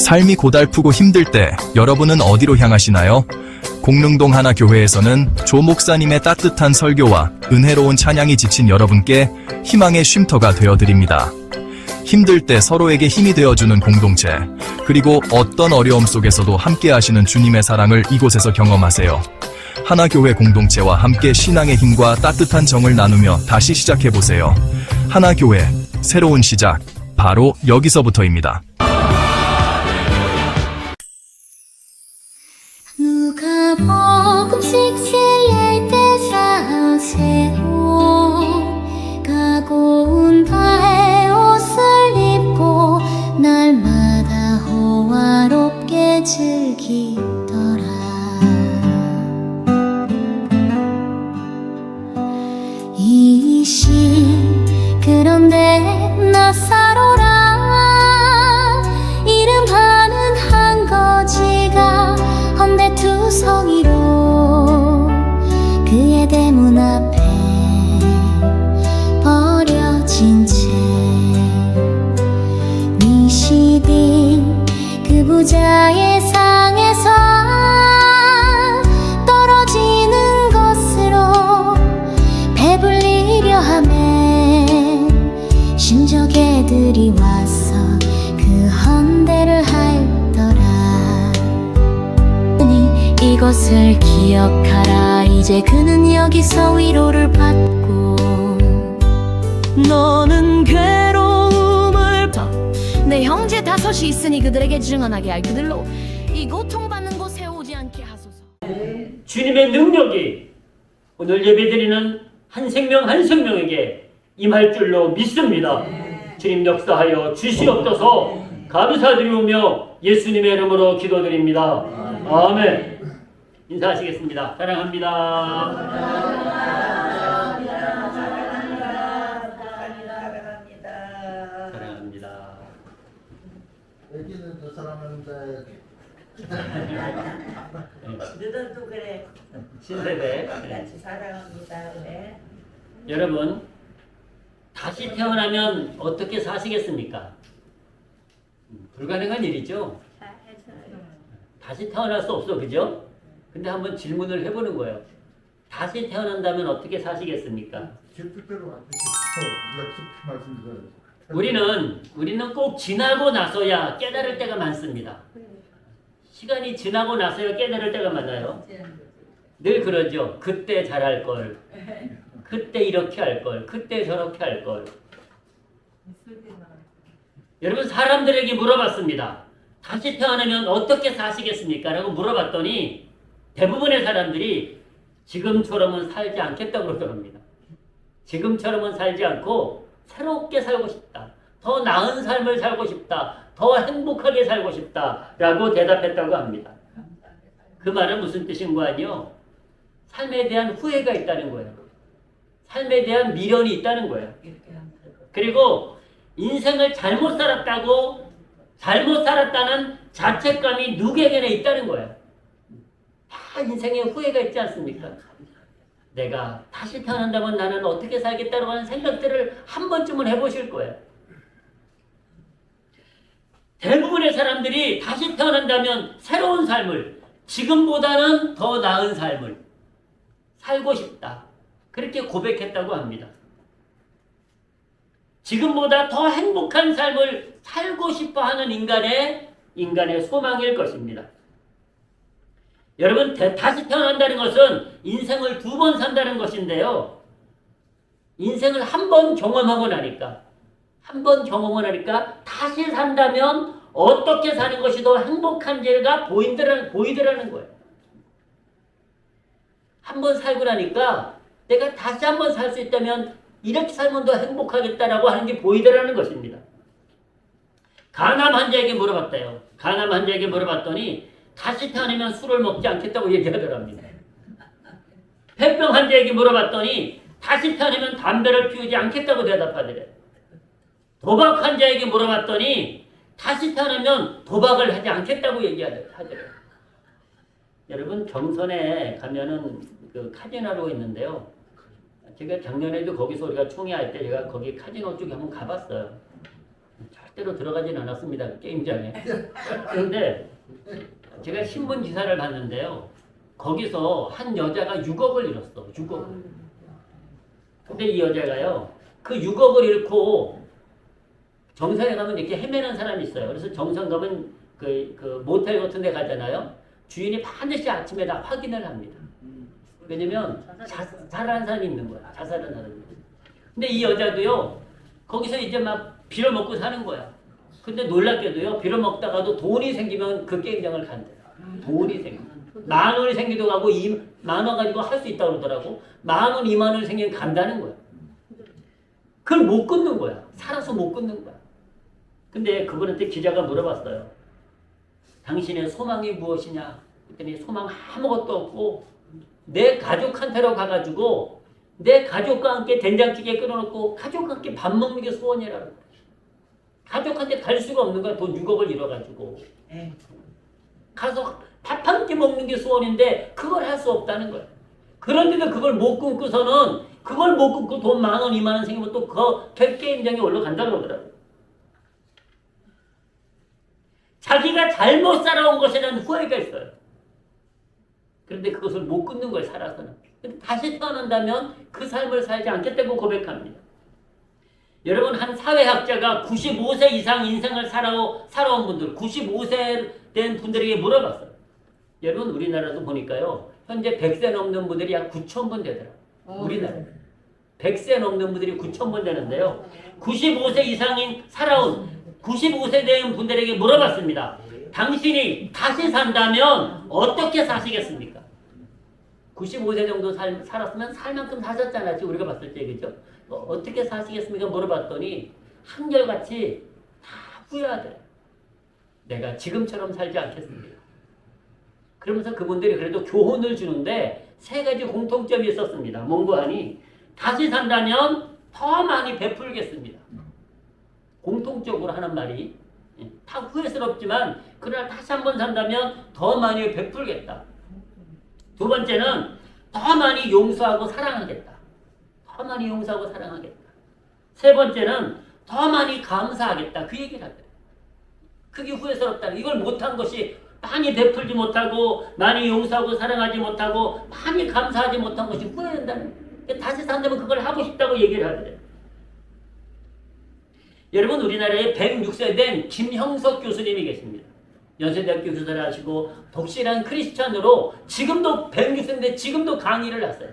삶이 고달프고 힘들 때 여러분은 어디로 향하시나요? 공릉동 하나교회에서는 조 목사님의 따뜻한 설교와 은혜로운 찬양이 지친 여러분께 희망의 쉼터가 되어드립니다. 힘들 때 서로에게 힘이 되어주는 공동체, 그리고 어떤 어려움 속에서도 함께 하시는 주님의 사랑을 이곳에서 경험하세요. 하나교회 공동체와 함께 신앙의 힘과 따뜻한 정을 나누며 다시 시작해보세요. 하나교회, 새로운 시작, 바로 여기서부터입니다. 누가 조금씩 실릴 때 사세요. 가고 온 바의 옷을 입고 날마다 호화롭게 즐기더라. 이신 그런데 나사로라 이름하는 한 거지가 헌데투성이로 그의 대문 앞에 버려진 채 미시딘 그 부자의 상에서 떨어지는 것으로 배불리려 하매 심적애들이 와서 그 헌대를 할더라. 이것을 기억하라. 이제 그는 여기서 위로를 받고 너는 괴로움을 내 형제 다섯이 있으니 그들에게 증언하게 할 그들로 이 고통받는 곳에 오지 않게 하소서. 주님의 능력이 오늘 예배드리는 한 생명 한 생명에게 임할 줄로 믿습니다. 주님 역사하여 주시옵소서. 감사드리오며 예수님의 이름으로 기도드립니다. 아멘. 인사하시겠습니다. 사랑합니다. 사랑합니다. 애기는 더 사랑하는데 너도 그래. 신세대. 같이 사랑합니다. 그래. 여러분, 다시 태어나면 어떻게 사시겠습니까? 불가능한 일이죠. 다시 태어날 수 없어, 그죠? 근데 한번 질문을 해보는 거예요. 다시 태어난다면 어떻게 사시겠습니까? 기쁘대로 약속 말씀드려요. 우리는 꼭 지나고 나서야 깨달을 때가 많습니다. 시간이 지나고 나서야 깨달을 때가 많아요. 늘 그러죠. 그때 잘할 걸, 그때 이렇게 할 걸, 그때 저렇게 할 걸. 여러분, 사람들에게 물어봤습니다. 다시 태어나면 어떻게 사시겠습니까? 라고 물어봤더니 대부분의 사람들이 지금처럼은 살지 않겠다고 그러더랍니다. 지금처럼은 살지 않고 새롭게 살고 싶다. 더 나은 삶을 살고 싶다. 더 행복하게 살고 싶다. 라고 대답했다고 합니다. 그 말은 무슨 뜻인 거 아니요? 삶에 대한 후회가 있다는 거예요. 삶에 대한 미련이 있다는 거예요. 그리고 인생을 잘못 살았다는 자책감이 누구에게나 있다는 거예요. 다 인생에 후회가 있지 않습니까? 내가 다시 태어난다면 나는 어떻게 살겠다고 하는 생각들을 한 번쯤은 해보실 거예요. 대부분의 사람들이 다시 태어난다면 새로운 삶을, 지금보다는 더 나은 삶을 살고 싶다. 그렇게 고백했다고 합니다. 지금보다 더 행복한 삶을 살고 싶어 하는 인간의 소망일 것입니다. 여러분, 다시 태어난다는 것은 인생을 두 번 산다는 것인데요. 인생을 한 번 경험하고 나니까 다시 산다면 어떻게 사는 것이 더 행복한지가 보이더라는 거예요. 한 번 살고 나니까 내가 다시 한 번 살 수 있다면 이렇게 살면 더 행복하겠다라고 하는 게 보이더라는 것입니다. 간암 환자에게 물어봤대요. 간암 환자에게 물어봤더니 다시 태어나면 술을 먹지 않겠다고 얘기하더랍니다. 폐병 환자에게 물어봤더니 다시 태어나면 담배를 피우지 않겠다고 대답하더래요. 도박 환자에게 물어봤더니 다시 태어나면 도박을 하지 않겠다고 얘기하더래요. 여러분, 경선에 가면은 그 카지노라고 있는데요. 제가 작년에도 거기서 우리가 총회할 때 제가 거기 카지노 쪽에 한번 가봤어요. 절대로 들어가진 않았습니다. 그 게임장에. 그런데 제가 신문 기사를 봤는데요. 거기서 한 여자가 6억을 잃었어. 6억을. 근데 이 여자가요. 그 6억을 잃고 정상에 가면 이렇게 헤매는 사람이 있어요. 그래서 정상 가면 그 모텔 같은 데 가잖아요. 주인이 반드시 아침에 다 확인을 합니다. 왜냐면 자살한 사람이 있는 거야. 자살한 사람이. 근데 이 여자도요. 거기서 이제 막 빌어먹고 사는 거야. 근데 놀랍게도요. 빌어먹다가도 돈이 생기면 그 게임장을 간대요. 돈이 생기면. 10,000원이 생기도 가고 20,000원 가지고 할 수 있다고 그러더라고. 10,000원, 20,000원 생기면 간다는 거야. 그걸 못 끊는 거야. 살아서 못 끊는 거야. 근데 그분한테 기자가 물어봤어요. 당신의 소망이 무엇이냐? 그랬더니 소망 아무것도 없고 내 가족한테로 가가지고 내 가족과 함께 된장찌개 끓여놓고 가족과 함께 밥 먹는 게 소원이라고. 가족한테 갈 수가 없는 거야. 돈 6억을 잃어가지고. 가서 밥 한 끼 먹는 게 소원인데 그걸 할 수 없다는 거야. 그런데도 그걸 못 끊고서는 그걸 못 끊고 돈 10,000원, 20,000원 생기면 또 그 게임장에 올라간다고 그러더라고. 자기가 잘못 살아온 것에 대한 후회가 있어요. 그런데 그것을 못 끊는 거예요, 살아서는. 근데 다시 태어난다면 그 삶을 살지 않겠다고 고백합니다. 여러분, 한 사회학자가 95세 이상 인생을 살아온 분들, 95세 된 분들에게 물어봤어요. 여러분, 우리나라도 보니까요, 현재 100세 넘는 분들이 약 9,000분 되더라고요. 우리나라에. 100세 넘는 분들이 9,000분 되는데요. 95세 이상인 살아온 95세 된 분들에게 물어봤습니다. 당신이 다시 산다면 어떻게 사시겠습니까? 95세 정도 살았으면 살 만큼 사셨잖아요. 지금 우리가 봤을 때, 그죠? 어떻게 사시겠습니까? 물어봤더니 한결같이 다 후회하더래요. 내가 지금처럼 살지 않겠습니다. 그러면서 그분들이 그래도 교훈을 주는데 3가지 공통점이 있었습니다. 뭔고하니 다시 산다면 더 많이 베풀겠습니다. 공통적으로 하는 말이 다 후회스럽지만 그러나 다시 한번 산다면 더 많이 베풀겠다. 2번째는 더 많이 용서하고 사랑하겠다. 더 많이 용서하고 사랑하겠다. 3번째는 더 많이 감사하겠다. 그 얘기를 하더래요. 그게 후회스럽다. 이걸 못한 것이 많이 베풀지 못하고 많이 용서하고 사랑하지 못하고 많이 감사하지 못한 것이 후회된다는 거예요. 다시 산다면 그걸 하고 싶다고 얘기를 하더래요. 여러분, 우리나라에 106세 된 김형석 교수님이 계십니다. 연세대학교 교수를 하시고 독실한 크리스찬으로 지금도 106세인데 지금도 강의를 하세요.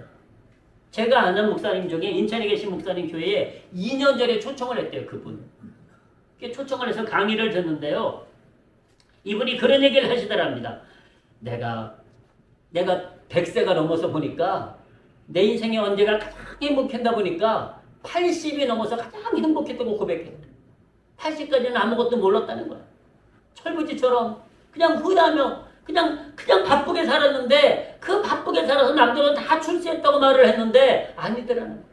제가 아는 목사님 중에 인천에 계신 목사님 교회에 2년 전에 초청을 했대요. 그분. 초청을 해서 강의를 듣는데요. 이분이 그런 얘기를 하시더랍니다. 내가 100세가 넘어서 보니까 내 인생의 언제가 가장 행복했다 보니까 80이 넘어서 가장 행복했다고 고백했대. 80까지는 아무것도 몰랐다는 거야. 철부지처럼 그냥 후회하며 그냥 바쁘게 살았는데 그 바쁘게 살아서 남들은 다 출세했다고 말을 했는데 아니더라는 거야.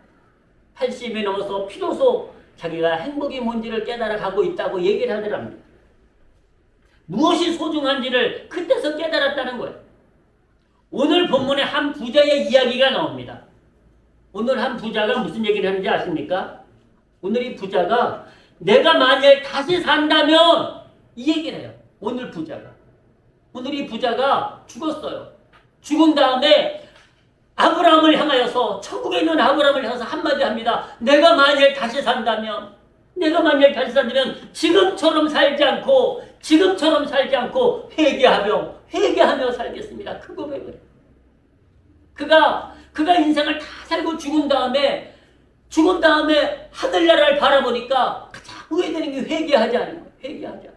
80이 넘어서 비로소 자기가 행복이 뭔지를 깨달아 가고 있다고 얘기를 하더랍니다. 무엇이 소중한지를 그때서 깨달았다는 거예요. 오늘 본문에 한 부자의 이야기가 나옵니다. 오늘 한 부자가 무슨 얘기를 하는지 아십니까? 오늘 이 부자가 내가 만약 다시 산다면 이 얘기를 해요. 오늘 이 부자가 죽었어요. 죽은 다음에 아브라함을 향하여서 천국에 있는 아브라함을 향해서 한마디 합니다. 내가 만약 다시 산다면 지금처럼 살지 않고 회개하며 살겠습니다. 그 고백을 해요. 그가 인생을 다 살고 죽은 다음에 하늘나라를 바라보니까 가장 후회되는 게 회개하지 않은 거예요. 회개하지 않아요.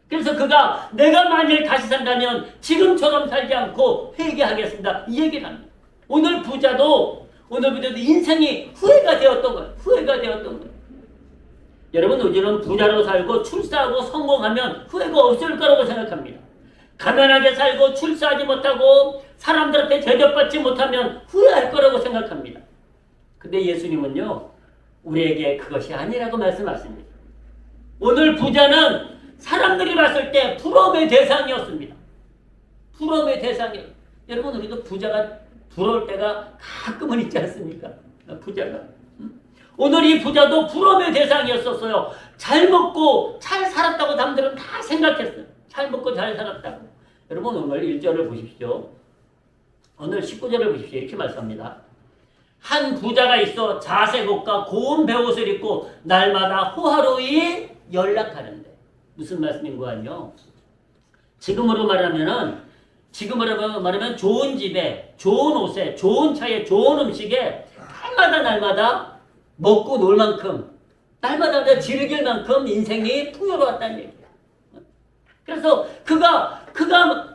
그래서 그가 내가 만일 다시 산다면 지금처럼 살지 않고 회개하겠습니다. 이 얘기를 합니다. 오늘 부자도 인생이 후회가 되었던 거예요. 여러분, 우리는 부자로 살고 출세하고 성공하면 후회가 없을 거라고 생각합니다. 가난하게 살고 출세하지 못하고 사람들한테 대접받지 못하면 후회할 거라고 생각합니다. 근데 예수님은요, 우리에게 그것이 아니라고 말씀하십니다. 오늘 부자는 사람들이 봤을 때 부러움의 대상이었습니다. 여러분, 우리도 부자가 부러울 때가 가끔은 있지 않습니까? 부자가. 오늘 이 부자도 부러움의 대상이었었어요. 잘 먹고 살았다고 남들은 다 생각했어요. 잘 먹고 잘 살았다고. 여러분 오늘 1절을 보십시오. 오늘 19절을 보십시오. 이렇게 말씀합니다. 한 부자가 있어 자색옷과 고운 배옷을 입고 날마다 호화로이 연락하는데. 무슨 말씀인 거아니요? 지금으로 말하면 좋은 집에, 좋은 옷에, 좋은 차에, 좋은 음식에 날마다 먹고 놀 만큼, 날마다 즐길 만큼 인생이 풍요로웠다는 얘기야. 그래서 그가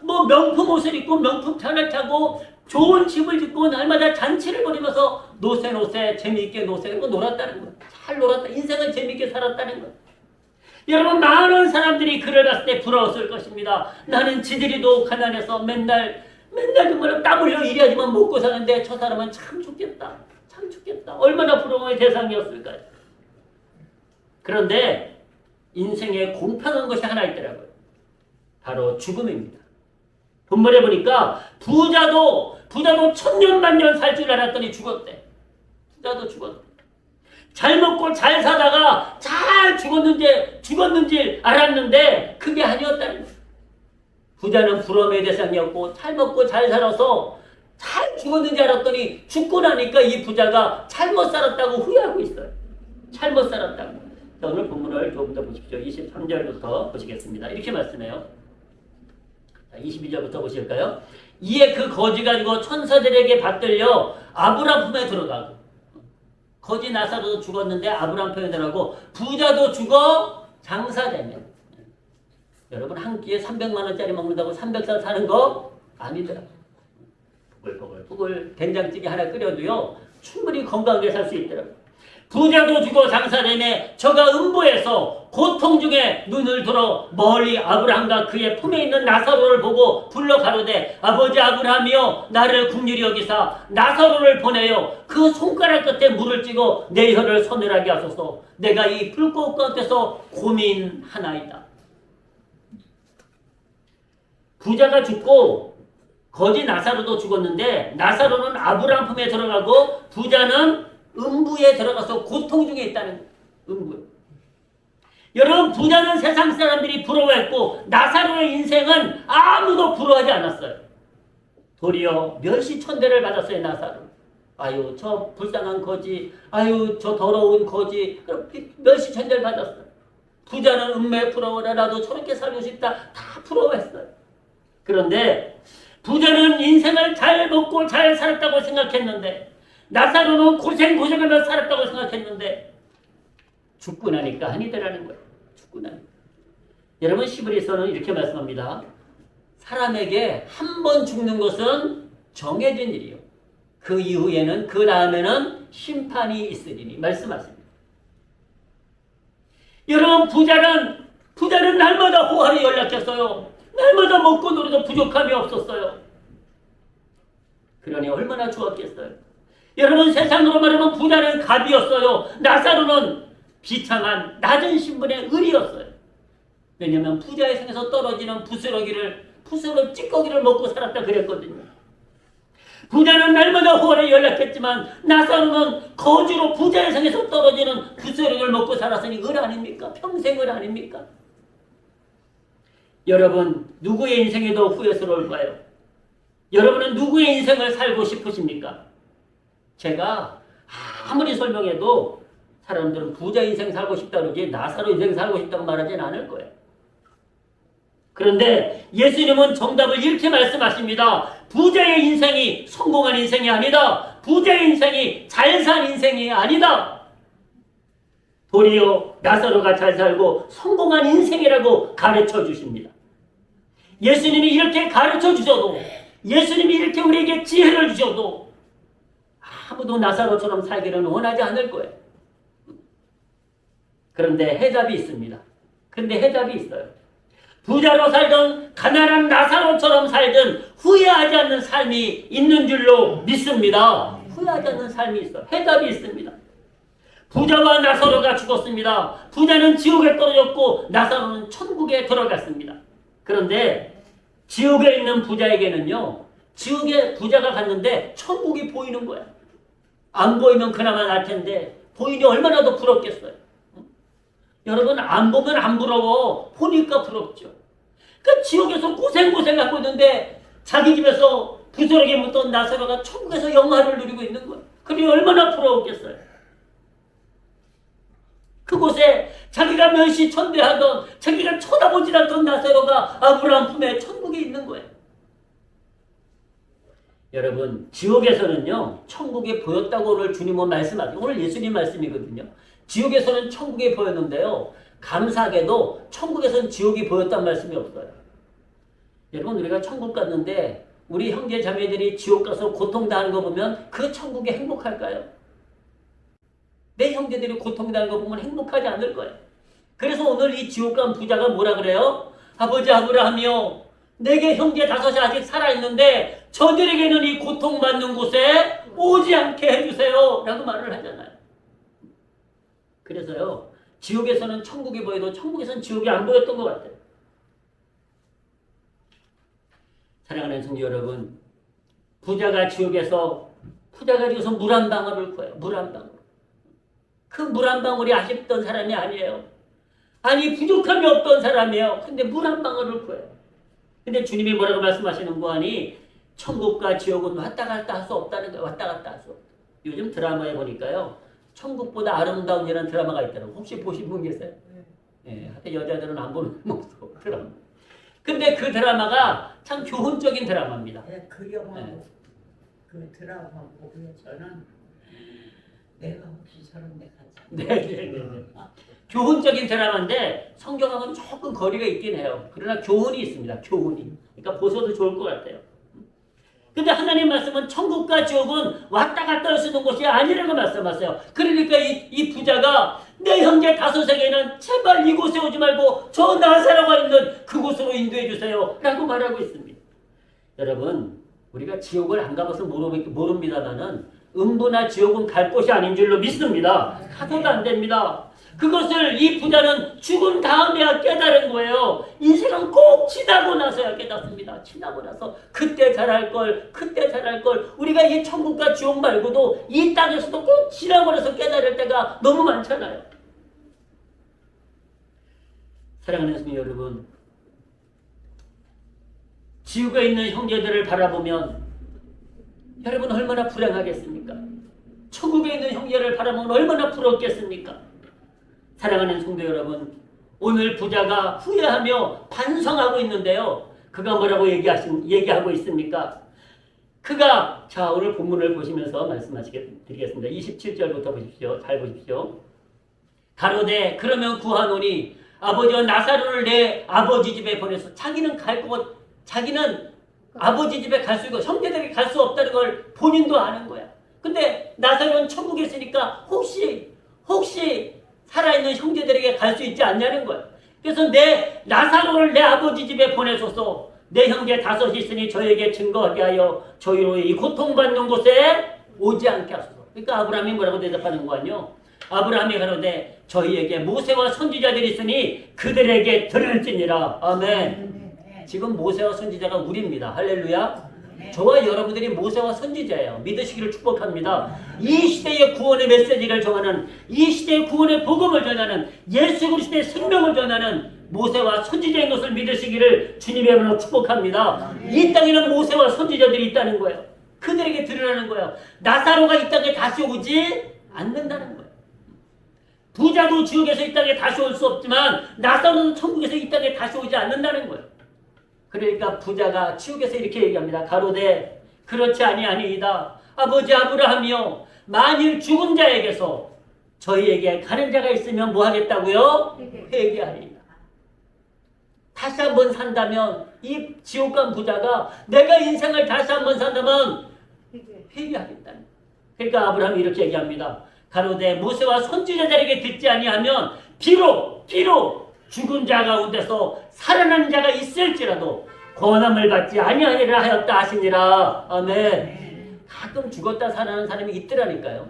뭐 명품 옷을 입고 명품 차를 타고 좋은 집을 짓고 날마다 잔치를 벌이면서 노세 재미있게 노세고 놀았다는 거야. 잘 놀았다. 인생을 재미있게 살았다는 거야. 여러분 많은 사람들이 그를 봤을 때 부러웠을 것입니다. 나는 지들이도 가난해서 맨날 정말 땀 흘려 일하지만 먹고 사는데 저 사람은 참 좋겠다. 참 좋겠다. 얼마나 부러움의 대상이었을까요? 그런데 인생에 공평한 것이 하나 있더라고요. 바로 죽음입니다. 본문에 보니까 부자도 천년만년 살 줄 알았더니 죽었대. 부자도 죽었대. 잘 먹고 잘 사다가 잘 죽었는지 알았는데 그게 아니었다는 거예요. 부자는 부러움의 대상이었고 잘 먹고 잘 살아서 잘 죽었는지 알았더니 죽고 나니까 이 부자가 잘못 살았다고 후회하고 있어요. 잘못 살았다고. 자, 오늘 본문을 조금 더 보십시오. 23절부터 보시겠습니다. 이렇게 말씀해요. 자, 22절부터 보실까요? 이에 그 거지 가지고 천사들에게 받들려 아브람 품에 들어가고, 거지 나사로도 죽었는데 아브람 품에 들어가고, 부자도 죽어 장사되면. 여러분 한 끼에 300만 원짜리 먹는다고 300살 사는 거 아니더라고요. 부글부글 된장찌개 하나 끓여도요 충분히 건강하게 살 수 있더라고요. 부자도 죽어 장사되매 저가 음부에서 고통 중에 눈을 들어 멀리 아브라함과 그의 품에 있는 나사로를 보고 불러 가로되 아버지 아브라함이여 나를 긍휼히 여기사 나사로를 보내요 그 손가락 끝에 물을 찌고 내 혀를 서늘하게 하소서 내가 이 불꽃 가운데서 고민하나이다. 부자가 죽고 거지 나사로도 죽었는데 나사로는 아브라함 품에 들어가고 부자는 음부에 들어가서 고통 중에 있다는 거예요. 음부에. 여러분 부자는 세상 사람들이 부러워했고 나사로의 인생은 아무도 부러워하지 않았어요. 도리어 멸시천대를 받았어요. 나사로. 아유 저 불쌍한 거지, 아유 저 더러운 거지, 그렇게 멸시천대를 받았어요. 부자는 음매 부러워라 나도 저렇게 살고 싶다 다 부러워했어요. 그런데 부자는 인생을 잘 먹고 잘 살았다고 생각했는데 나사로는 고생하면서 살았다고 생각했는데 죽고 나니까 아니더라는 거예요. 죽고 나니까. 여러분 히브리서는 이렇게 말씀합니다. 사람에게 한 번 죽는 것은 정해진 일이요. 그 이후에는 그 다음에는 심판이 있으리니 말씀하십니다. 여러분 부자는 날마다 호화를 연락했어요. 날마다 먹고 놀아도 부족함이 없었어요. 그러니 얼마나 좋았겠어요. 여러분 세상으로 말하면 부자는 갑이었어요. 나사로는 비참한 낮은 신분의 을이었어요. 왜냐하면 부자의 생에서 떨어지는 부스러기 찌꺼기를 먹고 살았다 그랬거든요. 부자는 날마다 호화를 연락했지만 나사로는 거지로 부자의 생에서 떨어지는 부스러기를 먹고 살았으니 을 아닙니까? 평생 을 아닙니까? 여러분 누구의 인생이 더 후회스러울까요? 여러분은 누구의 인생을 살고 싶으십니까? 제가 아무리 설명해도 사람들은 부자 인생 살고 싶다고 그러지 나사로 인생 살고 싶다고 말하진 않을 거예요. 그런데 예수님은 정답을 이렇게 말씀하십니다. 부자의 인생이 성공한 인생이 아니다. 부자의 인생이 잘 산 인생이 아니다. 도리어 나사로가 잘 살고 성공한 인생이라고 가르쳐 주십니다. 예수님이 이렇게 가르쳐 주셔도 예수님이 이렇게 우리에게 지혜를 주셔도 아무도 나사로처럼 살기를 원하지 않을 거예요. 그런데 해답이 있습니다. 근데 해답이 있어요. 부자로 살든 가난한 나사로처럼 살든 후회하지 않는 삶이 있는 줄로 믿습니다. 후회하지 않는 삶이 있어요. 해답이 있습니다. 부자와 나사로가 죽었습니다. 부자는 지옥에 떨어졌고 나사로는 천국에 들어갔습니다. 그런데 지옥에 있는 부자에게는요. 지옥에 부자가 갔는데 천국이 보이는 거야. 안 보이면 그나마 날 텐데 보이니 얼마나 더 부럽겠어요. 여러분 안 보면 안 부러워. 보니까 부럽죠. 그 지옥에서 고생하고 있는데 자기 집에서 부스러기 묻던 나사로가 천국에서 영화를 누리고 있는 거예요. 그게 얼마나 부러웠겠어요. 그곳에 자기가 멸시천대하던 자기가 쳐다보지 않던 나사로가 아브라함 품에 천국에 있는 거예요. 여러분 지옥에서는요 천국에 보였다고 오늘 주님은 말씀하세요. 오늘 예수님 말씀이거든요. 지옥에서는 천국에 보였는데요. 감사하게도 천국에서는 지옥이 보였단 말씀이 없어요. 여러분 우리가 천국 갔는데 우리 형제 자매들이 지옥 가서 고통당하는 거 보면 그 천국에 행복할까요? 내 형제들이 고통당하는 거 보면 행복하지 않을 거예요. 그래서 오늘 이 지옥 간 부자가 뭐라 그래요? 아버지 아브라함이요 내게 형제 5이 아직 살아있는데 저들에게는 이 고통받는 곳에 오지 않게 해주세요 라고 말을 하잖아요. 그래서요 지옥에서는 천국이 보여도 천국에서는 지옥이 안 보였던 것 같아요. 사랑하는 성도 여러분, 부자가 지옥에서 물 한 방울을 구해요. 물 한 방울. 그 물 한 방울이 아쉽던 사람이 아니에요. 아니 부족함이 없던 사람이에요. 근데 물 한 방울을 구해요. 근데 주님이 뭐라고 말씀하시는 거 아니? 천국과 지옥은 왔다 갔다 할 수 없다는 거예요. 왔다 갔다 할 수 없다. 요즘 드라마에 보니까요. 천국보다 아름다운이라는 드라마가 있더라고요. 혹시 보신 분 계세요? 예, 하여튼 여자들은 안 보는 모습 드라마. 근데 그 드라마가 참 교훈적인 드라마입니다. 네, 그 영화고 그 드라마 보고요. 저는 내가 혹시 저런 데 가지. 네네네. 교훈적인 드라마인데 성경하고는 조금 거리가 있긴 해요. 그러나 교훈이 있습니다. 교훈이. 그러니까 보셔도 좋을 것 같아요. 근데 하나님 말씀은 천국과 지옥은 왔다 갔다 할 수 있는 곳이 아니라고 말씀하세요. 그러니까 이 부자가 내 형제 5에게는 제발 이곳에 오지 말고 저 나사로가 있는 그곳으로 인도해 주세요 라고 말하고 있습니다. 여러분 우리가 지옥을 안 가봐서 모릅니다만은 음부나 지옥은 갈 곳이 아닌 줄로 믿습니다. 가서도 안 됩니다. 그것을 이 부자는 죽은 다음에야 깨달은 거예요. 인생은 꼭 지나고 나서야 깨닫습니다. 지나고 나서 그때 잘할 걸 우리가 이 천국과 지옥 말고도 이 땅에서도 꼭 지나고 나서 깨달을 때가 너무 많잖아요. 사랑하는 성도 여러분, 지옥에 있는 형제들을 바라보면 여러분 얼마나 불행하겠습니까? 천국에 있는 형제를 바라보면 얼마나 부럽겠습니까? 사랑하는 성도 여러분, 오늘 부자가 후회하며 반성하고 있는데요. 그가 뭐라고 얘기하고 있습니까? 그가 자 오늘 본문을 보시면서 말씀드리겠습니다. 27절부터 보십시오. 잘 보십시오. 가로되 그러면 구하노니 아버지와 나사로를 내 아버지 집에 보내서 자기는 아버지 집에 갈 수 있고 형제들이 갈 수 없다는 걸 본인도 아는 거야. 근데 나사로는 천국에 있으니까 혹시 살아있는 형제들에게 갈 수 있지 않냐는 거야. 그래서 나사로를 내 아버지 집에 보내소서. 내 형제 5이 있으니 저에게 증거하게 하여 저희로 이 고통받는 곳에 오지 않게 하소서. 그러니까 아브라함이 뭐라고 대답하는 거 아니요? 아브라함이 가로되 저희에게 모세와 선지자들이 있으니 그들에게 들을지니라. 아멘. 지금 모세와 선지자가 우리입니다. 할렐루야. 저와 여러분들이 모세와 선지자예요. 믿으시기를 축복합니다. 이 시대의 구원의 메시지를 전하는, 이 시대의 구원의 복음을 전하는, 예수 그리스도의 생명을 전하는 모세와 선지자인 것을 믿으시기를 주님의 이름으로 축복합니다. 이 땅에는 모세와 선지자들이 있다는 거예요. 그들에게 들으라는 거예요. 나사로가 이 땅에 다시 오지 않는다는 거예요. 부자도 지옥에서 이 땅에 다시 올 수 없지만 나사로는 천국에서 이 땅에 다시 오지 않는다는 거예요. 그러니까 부자가 지옥에서 이렇게 얘기합니다. 가로되 그렇지 아니하니이다. 아버지 아브라함이요 만일 죽은 자에게서 저희에게 가는 자가 있으면 뭐 하겠다고요? 회개하리이다. 다시 한번 산다면 이 지옥 간 부자가 내가 인생을 다시 한번 산다면 회개하겠다는 거예요. 그러니까 아브라함이 이렇게 얘기합니다. 가로되 모세와 선지자들에게 듣지 아니하면 비록 죽은 자 가운데서 살아난 자가 있을지라도 권함을 받지 아니하리라 하였다 하시니라. 아멘. 가끔 죽었다 살아난 사람이 있더라니까요.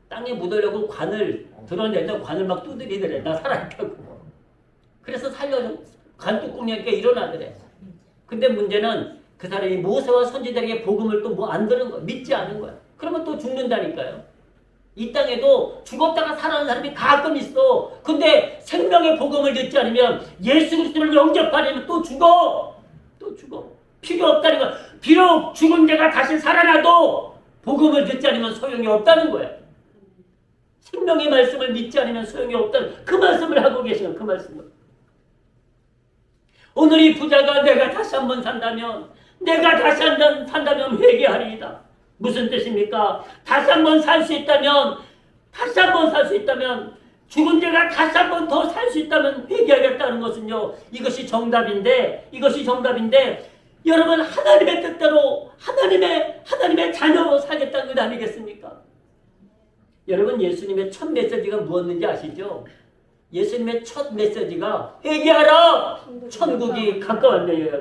땅에 묻으려고 관을 드러내서 관을 막 두드리더래. 나 살아있다고. 그래서 살려서 관뚜껑 여니까 일어나더래. 근데 문제는 그 사람이 모세와 선지자에게 복음을 또 뭐 안 들은 거야. 믿지 않은 거야. 그러면 또 죽는다니까요. 이 땅에도 죽었다가 살아난 사람이 가끔 있어. 근데 생명의 복음을 듣지 않으면, 예수 그리스도를 영접하려면 또 죽어. 또 죽어. 필요 없다는 거야. 비록 죽은 자가 다시 살아나도 복음을 듣지 않으면 소용이 없다는 거야. 생명의 말씀을 믿지 않으면 소용이 없다는 그 말씀을 하고 계시는 그 말씀을. 오늘 이 부자가 내가 다시 한번 산다면, 내가 다시 한번 산다면 회개하리이다. 무슨 뜻입니까? 다시 한번 살 수 있다면, 다시 한번 살 수 있다면, 죽은 자가 다시 한번 더 살 수 있다면 회개하겠다는 것은요, 이것이 정답인데, 여러분, 하나님의 뜻대로 하나님의 자녀로 살겠다는 것 아니겠습니까? 여러분, 예수님의 첫 메시지가 무엇인지 아시죠? 예수님의 첫 메시지가 회개하라! 천국이 가까웠느니라.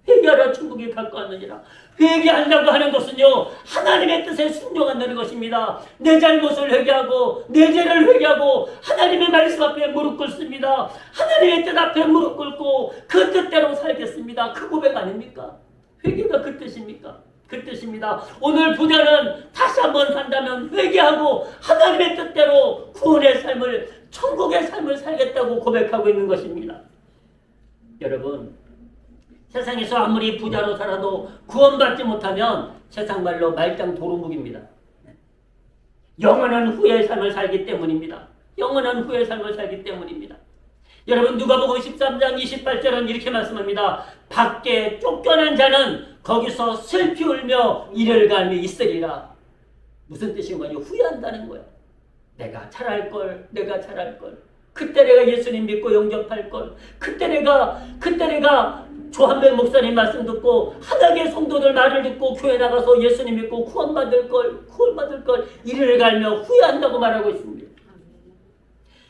회개하라, 천국이 가까웠느니라. 회개한다고 하는 것은요, 하나님의 뜻에 순종한다는 것입니다. 내 잘못을 회개하고, 내 죄를 회개하고, 하나님의 말씀 앞에 무릎 꿇습니다. 하나님의 뜻 앞에 무릎 꿇고 그 뜻대로 살겠습니다. 그 고백 아닙니까? 회개가 그 뜻입니까? 그 뜻입니다. 오늘 부자는 다시 한번 산다면 회개하고 하나님의 뜻대로 구원의 삶을, 천국의 삶을 살겠다고 고백하고 있는 것입니다. 여러분, 세상에서 아무리 부자로 살아도 구원받지 못하면 세상 말로 말짱 도루묵입니다. 영원한 후의 삶을 살기 때문입니다. 영원한 후의 삶을 살기 때문입니다. 여러분, 누가복음 13장 28절은 이렇게 말씀합니다. 밖에 쫓겨난 자는 거기서 슬피 울며 이를 갈며 있으리라. 무슨 뜻인 거냐? 후회한다는 거야. 내가 잘할 걸. 그때 내가 예수님 믿고 영접할 걸. 그때 내가 조한배 목사님 말씀 듣고 하나님의 성도들 말을 듣고 교회 나가서 예수님 믿고 구원받을 걸. 이를 갈며 후회한다고 말하고 있습니다.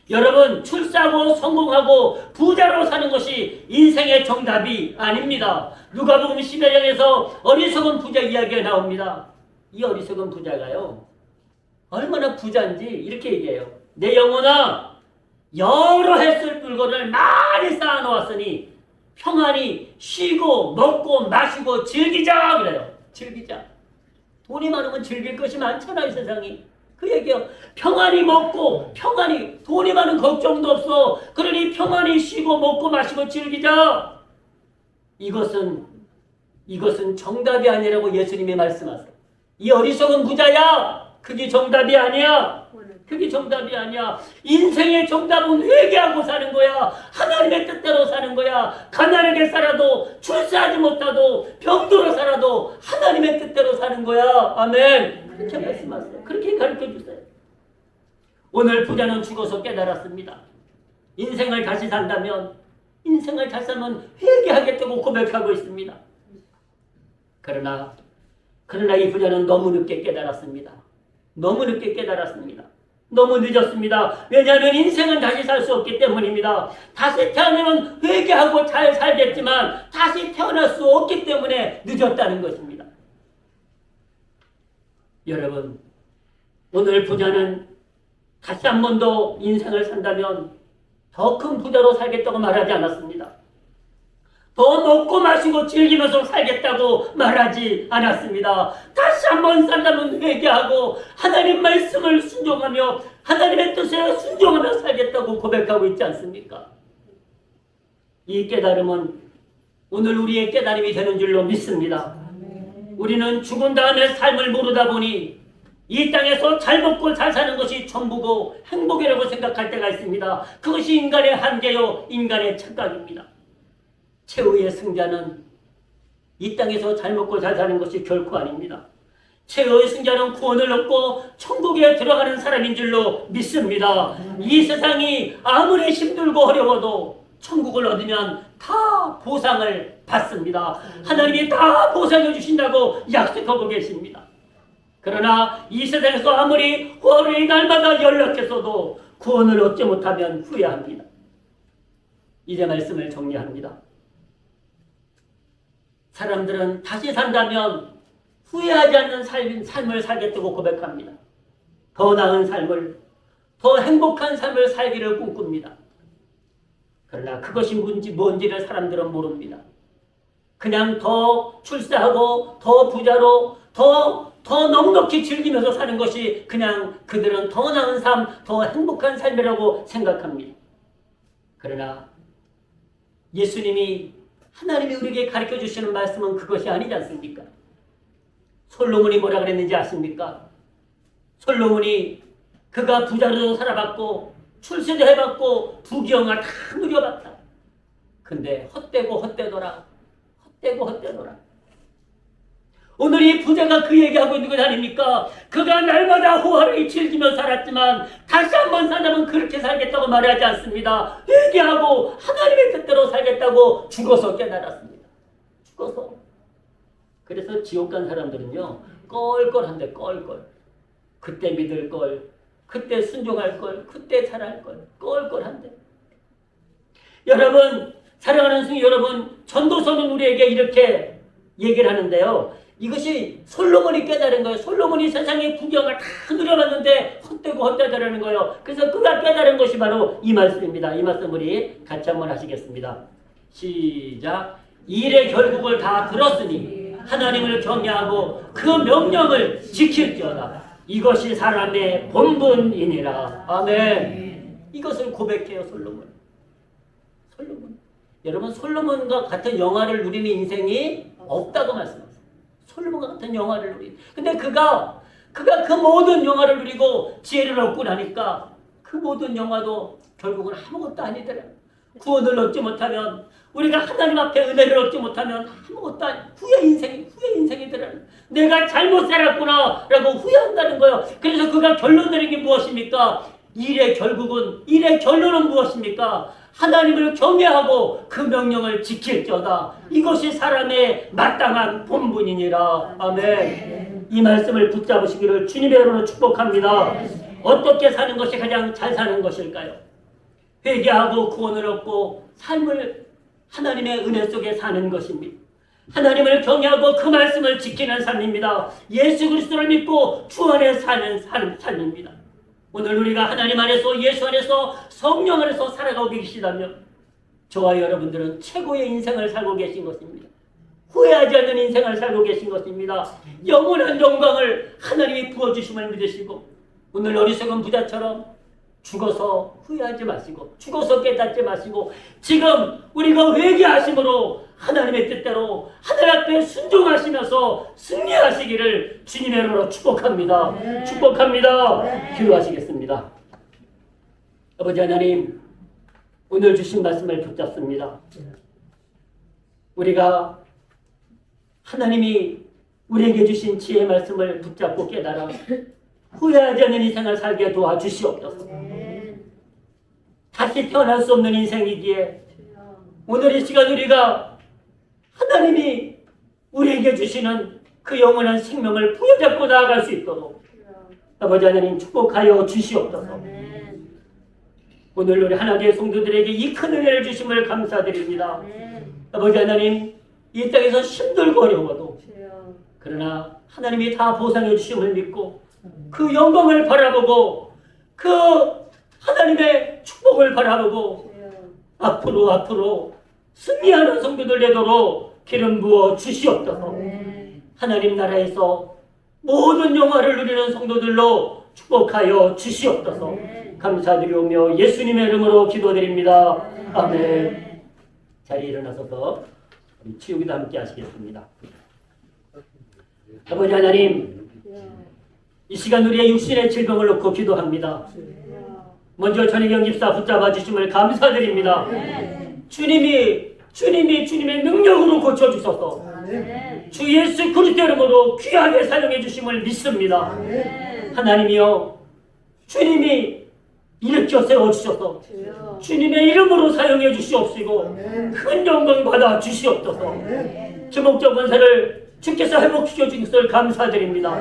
여러분, 출세하고 성공하고 부자로 사는 것이 인생의 정답이 아닙니다. 누가복음 11장에서 어리석은 부자 이야기가 나옵니다. 이 어리석은 부자가요, 얼마나 부자인지 이렇게 얘기해요. 내 영혼아, 여러 해 쓸 물건을 많이 쌓아놓았으니 평안히 쉬고 먹고 마시고 즐기자 그래요. 즐기자. 돈이 많으면 즐길 것이 많잖아, 이 세상이. 그 얘기요. 평안히 먹고, 돈이 많은 걱정도 없어. 그러니 평안히 쉬고 먹고 마시고 즐기자. 이것은 정답이 아니라고 예수님이 말씀하세요. 이 어리석은 부자야, 그게 정답이 아니야. 인생의 정답은 회개하고 사는 거야. 하나님의 뜻대로 사는 거야. 가난하게 살아도, 출세하지 못하도, 병들어 살아도 하나님의 뜻대로 사는 거야. 아멘. 그렇게 말씀하세요. 그렇게 가르쳐 주세요. 오늘 부자는 죽어서 깨달았습니다. 인생을 다시 살면 회개하겠다고 고백하고 있습니다. 그러나 이 부자는 너무 늦게 깨달았습니다. 너무 늦었습니다. 왜냐하면 인생은 다시 살 수 없기 때문입니다. 다시 태어나면 회개하고 잘 살겠지만 다시 태어날 수 없기 때문에 늦었다는 것입니다. 여러분, 오늘 부자는 다시 한 번 더 인생을 산다면 더 큰 부자로 살겠다고 말하지 않았습니다. 더 먹고 마시고 즐기면서 살겠다고 말하지 않았습니다. 다시 한번 산다면 회개하고 하나님 말씀을 순종하며 하나님의 뜻에 순종하며 살겠다고 고백하고 있지 않습니까? 이 깨달음은 오늘 우리의 깨달음이 되는 줄로 믿습니다. 우리는 죽은 다음의 삶을 모르다 보니 이 땅에서 잘 먹고 잘 사는 것이 전부고 행복이라고 생각할 때가 있습니다. 그것이 인간의 한계요, 인간의 착각입니다. 최후의 승자는 이 땅에서 잘 먹고 잘 사는 것이 결코 아닙니다. 최후의 승자는 구원을 얻고 천국에 들어가는 사람인 줄로 믿습니다. 이 세상이 아무리 힘들고 어려워도 천국을 얻으면 다 보상을 받습니다. 하나님이 다 보상해 주신다고 약속하고 계십니다. 그러나 이 세상에서 아무리 월요일 날마다 연락했어도 구원을 얻지 못하면 후회합니다. 이제 말씀을 정리합니다. 사람들은 다시 산다면 후회하지 않는 삶을 살겠다고 고백합니다. 더 나은 삶을, 더 행복한 삶을 살기를 꿈꿉니다. 그러나 그것이 뭔지를 사람들은 모릅니다. 그냥 더 출세하고 더 부자로 더 더 넉넉히 즐기면서 사는 것이 그냥 그들은 더 나은 삶, 더 행복한 삶이라고 생각합니다. 그러나 예수님이 하나님이 우리에게 가르쳐 주시는 말씀은 그것이 아니지 않습니까? 솔로몬이 뭐라 그랬는지 아십니까? 솔로몬이 그가 부자로도 살아봤고 출세도 해봤고 부귀영화 다 누려봤다. 근데 헛되고 헛되더라. 헛되고 헛되더라. 오늘 이 부자가 그 얘기하고 있는 건 아닙니까? 그가 날마다 호화를 즐기며 살았지만 다시 한번 사자면 그렇게 살겠다고 말하지 않습니다. 회개하고 하나님의 뜻대로 살겠다고 죽어서 깨달았습니다. 죽어서. 그래서 지옥 간 사람들은요, 껄껄한데 껄껄. 그때 믿을 걸, 그때 순종할 걸, 그때 잘할 걸, 껄껄한데. 여러분, 사랑하는 성도 여러분, 전도서는 우리에게 이렇게 얘기를 하는데요. 이것이 솔로몬이 깨달은 거예요. 솔로몬이 세상의 구경을 다 누려봤는데 헛되고 헛되다라는 거예요. 그래서 그가 깨달은 것이 바로 이 말씀입니다. 이 말씀 우리 같이 한번 하시겠습니다. 시작. 일의 결국을 다 들었으니 하나님을 경외하고 그 명령을 지킬지어다. 이것이 사람의 본분이니라. 아멘. 이것을 고백해요, 솔로몬. 솔로몬. 여러분, 솔로몬과 같은 영화를 누리는 인생이 없다고 말씀하세요. 솔로몬과 같은 영화를 누리. 근데 그가 그 모든 영화를 누리고 지혜를 얻고 나니까 그 모든 영화도 결국은 아무것도 아니더라. 구원을 얻지 못하면, 우리가 하나님 앞에 은혜를 얻지 못하면 아무것도 아니, 후회 인생이더라. 내가 잘못 살았구나 라고 후회한다는 거예요. 그래서 그가 결론 내린 게 무엇입니까? 일의 결론은 무엇입니까? 하나님을 경외하고 그 명령을 지킬지어다. 이것이 사람의 마땅한 본분이니라. 아멘. 이 말씀을 붙잡으시기를 주님의 이름으로 축복합니다. 어떻게 사는 것이 가장 잘 사는 것일까요? 회개하고 구원을 얻고 삶을 하나님의 은혜 속에 사는 것입니다. 하나님을 경외하고 그 말씀을 지키는 삶입니다. 예수 그리스도를 믿고 주 안에 사는 삶입니다. 오늘 우리가 하나님 안에서, 예수 안에서, 성령 안에서 살아가고 계시다면 저와 여러분들은 최고의 인생을 살고 계신 것입니다. 후회하지 않는 인생을 살고 계신 것입니다. 영원한 영광을 하나님이 부어주심을 믿으시고 오늘 어리석은 부자처럼 죽어서 후회하지 마시고 죽어서 깨닫지 마시고 지금 우리가 회개하심으로 하나님의 뜻대로 하늘 앞에 순종하시면서 승리하시기를 주님의 이름으로 축복합니다. 축복합니다. 기도하시겠습니다. 아버지 하나님, 오늘 주신 말씀을 붙잡습니다. 우리가 하나님이 우리에게 주신 지혜의 말씀을 붙잡고 깨달아 후회하지 않는 인생을 살게 도와주시옵소서. 다시 태어날 수 없는 인생이기에 오늘 이 시간 우리가 하나님이 우리에게 주시는 그 영원한 생명을 부여잡고 나아갈 수 있도록 아버지 하나님 축복하여 주시옵소서. 오늘 우리 하나님의 성도들에게 이 큰 은혜를 주심을 감사드립니다. 아버지 하나님, 이 땅에서 힘들고 어려워도 그러나 하나님이 다 보상해 주심을 믿고 그 영광을 바라보고 그 하나님의 축복을 바라보고 앞으로 승리하는 성도들 되도록 기름 부어 주시옵소서. 하나님 나라에서 모든 영화를 누리는 성도들로 축복하여 주시옵소서. 감사드리오며 예수님의 이름으로 기도드립니다. 아멘. 자리에 일어나셔서 우리 치유기도 함께 하시겠습니다. 아버지 하나님, 이 시간 우리의 육신의 질병을 놓고 기도합니다. 먼저 전혜경 집사 붙잡아 주심을 감사드립니다. 주님이 주님의 능력으로 고쳐주셔서 주 예수 그리스도 이름으로 귀하게 사용해 주심을 믿습니다. 하나님이여, 주님이 일으켜 세워주셔서 주님의 이름으로 사용해 주시옵시고 큰 영광 받아 주시옵소서. 주목적 권세를 주께서 회복시켜 주신 것을 감사드립니다.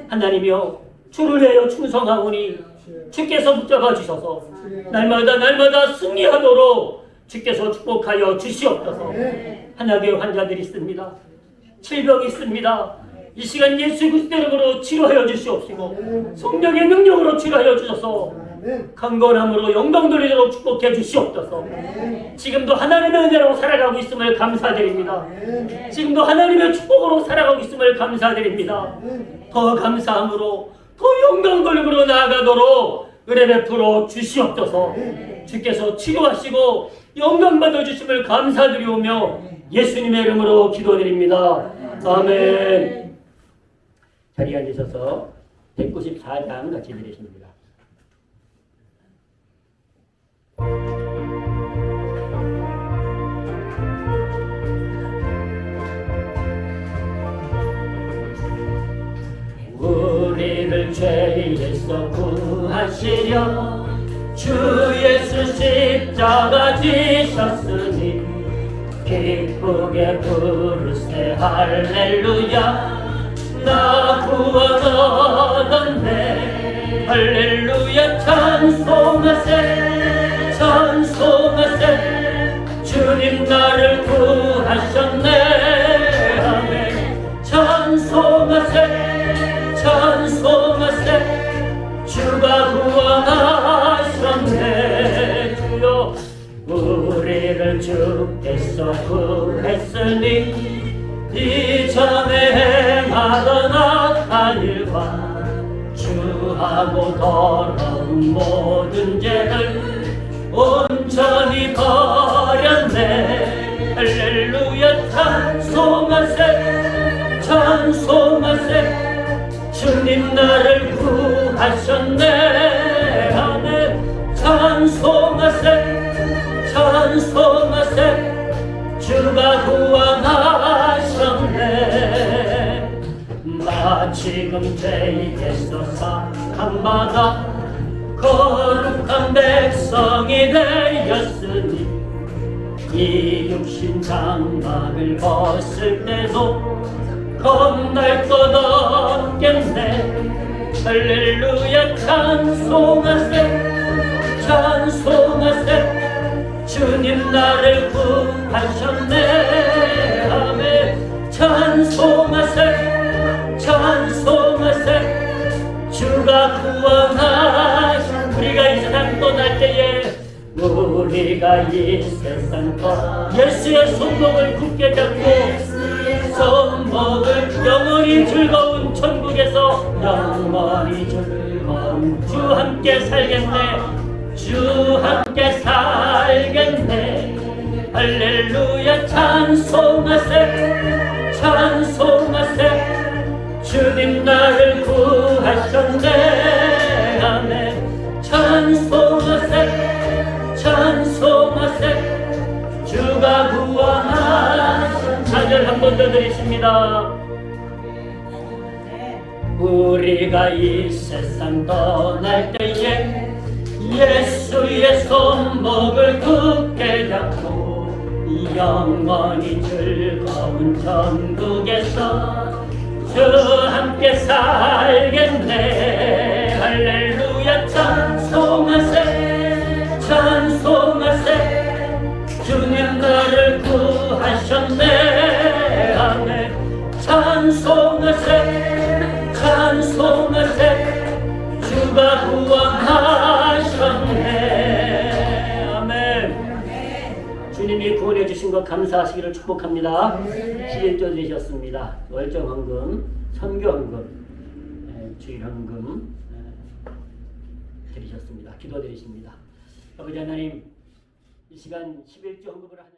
하나님이여, 주를 위하여 충성하오니 주께서 붙잡아 주셔서 날마다 승리하도록 주께서 축복하여 주시옵소서. 하나님의 환자들이 있습니다. 질병이 있습니다. 이 시간 예수 그리스도 이름으로 치료하여 주시옵시고 성령의 능력으로 치료하여 주셔서 강건함으로 영광 돌리도록 축복해 주시옵소서. 지금도 하나님의 은혜로 살아가고 있음을 감사드립니다. 지금도 하나님의 축복으로 살아가고 있음을 감사드립니다. 더 감사함으로 더 영광 돌림으로 나아가도록 은혜 베풀어 주시옵소서. 주께서 치료하시고 영광 받아주심을 감사드리오며 예수님의 이름으로 기도드립니다. 아멘. 자리에 앉으셔서 194장 같이 드리십니다. 우리를 죄에서 구하시려 주 예수 십자가 지셨으니 기쁘게 부르세 할렐루야. 나 구원 얻었네 할렐루야. 찬송하세 찬송하세 주님 나를 구하셨네. 아멘. 찬송하세 찬송하세 주가 구원하셨네. 주여 우리를 주께서 구했으니 이전에 행하던 악한 일과 주하고 더러운 모든 죄를 온전히 버렸네. 할렐루야. 찬송하세 찬송하세 주님 나를 구하셨네. 아멘. 찬송하세 찬송하세 주가 구원하셨네. 나 지금 죄에서 사함받아 거룩한 백성이 되었으니 이 육신 장막을 벗을 때도 겁날 것 없겠네. 할렐루야. 찬송하세 찬송하세 주님 나를 구하셨네. 아멘. 찬송하세 찬송하세 주가 구원하셨네. 우리가 이 세상 떠날 때에 우리가 이 세상 떠 예수의 손목을 굳게 잡고 손목을 영원히 즐거운 천국에서 영원히 즐거운 주 함께 살겠네. 주 함께 살겠네. 할렐루야. 찬송하세 찬송하세 주님 나를 구하셨네. 아멘. 찬송하세 찬송하세 주가 구원하셨네. 찬양 한 번 더 드리십니다. 우리가 이 세상 떠날 때에 예수의 손목을 굳게 잡고 영원히 즐거운 천국에서 주 함께 살겠네. 할렐루야. 찬송하세 찬송하세 주님 나를 구하셨네. 아멘. 찬송하세 찬송하세 주가 구원하셨네. 아멘. 주님이 구원해 주신 것 감사하시기를 축복합니다. 11조 드리셨습니다. 월정헌금, 선교헌금, 주일헌금 드리셨습니다. 기도드리십니다. 아버지 하나님, 이 시간 11조 헌금을 하는